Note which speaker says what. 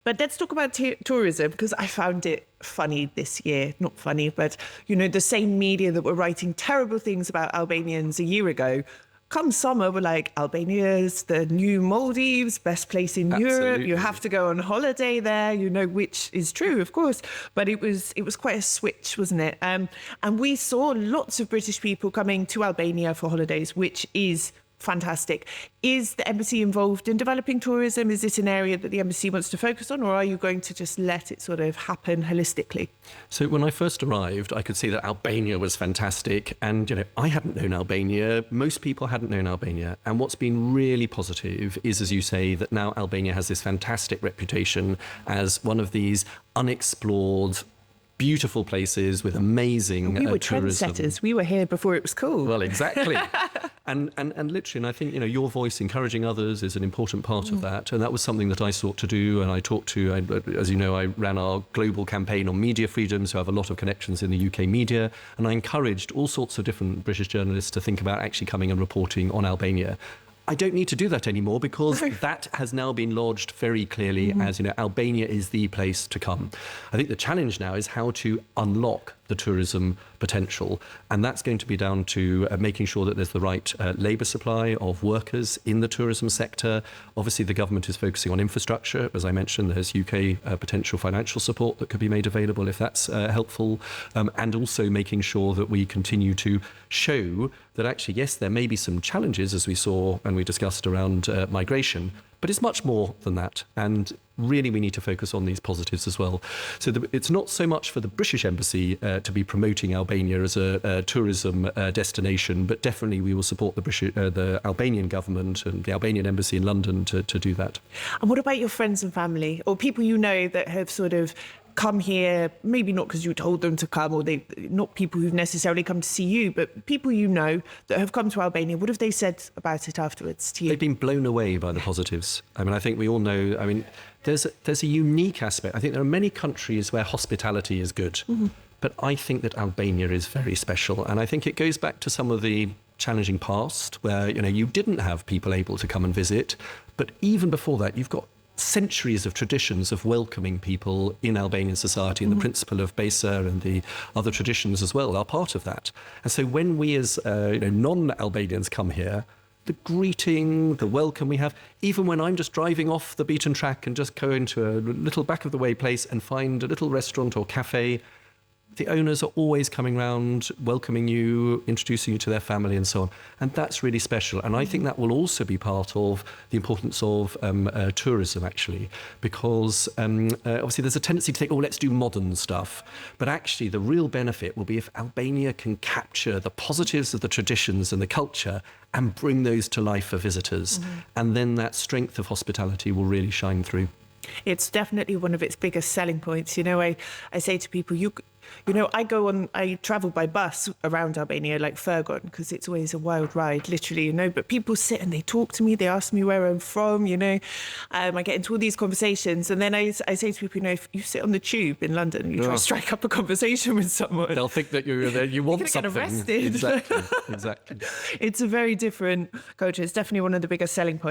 Speaker 1: But let's talk about tourism, because I found it funny this year. Not funny, but, the same media that were writing terrible things about Albanians a year ago, come summer, we're like, Albania's the new Maldives, best place in Europe. You have to go on holiday there, which is true, of course. But it was quite a switch, wasn't it? And we saw lots of British people coming to Albania for holidays, which is fantastic. Is the embassy involved in developing tourism? Is it an area that the embassy wants to focus on, or are you going to just let it sort of happen holistically?
Speaker 2: So when I first arrived, I could see that Albania was fantastic. And, I hadn't known Albania. Most people hadn't known Albania. And what's been really positive is, as you say, that now Albania has this fantastic reputation as one of these unexplored, beautiful places with amazing
Speaker 1: we were
Speaker 2: tourism.
Speaker 1: Trendsetters. We were here before it was cool.
Speaker 2: Well, exactly. And literally, and I think, your voice encouraging others is an important part of that. And that was something that I sought to do. And I talked to, as you know, I ran our global campaign on media freedom, so I have a lot of connections in the UK media. And I encouraged all sorts of different British journalists to think about actually coming and reporting on Albania. I don't need to do that anymore, because that has now been lodged very clearly as, Albania is the place to come. I think the challenge now is how to unlock the tourism potential. And that's going to be down to making sure that there's the right labour supply of workers in the tourism sector. Obviously, the government is focusing on infrastructure. As I mentioned, there's UK potential financial support that could be made available if that's helpful. And also making sure that we continue to show that actually, yes, there may be some challenges, as we saw and we discussed around migration, but it's much more than that. And really, we need to focus on these positives as well. So it's not so much for the British Embassy to be promoting Albania as a tourism destination, but definitely we will support the Albanian government and the Albanian Embassy in London to do that.
Speaker 1: And what about your friends and family, or people that have sort of come here, maybe not because you told them to come, or they not people who've necessarily come to see you, but people that have come to Albania? What have they said about it afterwards to you?
Speaker 2: They've been blown away by the positives. I think we all know, there's a unique aspect. I think there are many countries where hospitality is good, but I think that Albania is very special. And I think it goes back to some of the challenging past where, you didn't have people able to come and visit. But even before that, you've got centuries of traditions of welcoming people in Albanian society, and the principle of Besa and the other traditions as well are part of that. And so when we as non-Albanians come here, the greeting, the welcome we have, even when I'm just driving off the beaten track and just go into a little back of the way place and find a little restaurant or cafe, the owners are always coming round, welcoming you, introducing you to their family and so on. And that's really special. And I think that will also be part of the importance of tourism, actually, because obviously there's a tendency to think, let's do modern stuff. But actually, the real benefit will be if Albania can capture the positives of the traditions and the culture and bring those to life for visitors. And then that strength of hospitality will really shine through.
Speaker 1: It's definitely one of its biggest selling points. I say to people, I travel by bus around Albania, like Fergon, because it's always a wild ride, literally, but people sit and they talk to me, they ask me where I'm from, I get into all these conversations, and then I say to people, if you sit on the tube in London and you try to strike up a conversation with someone,
Speaker 2: they'll think that you're there, you want something.
Speaker 1: Get arrested.
Speaker 2: Exactly.
Speaker 1: It's a very different culture. It's definitely one of the biggest selling points.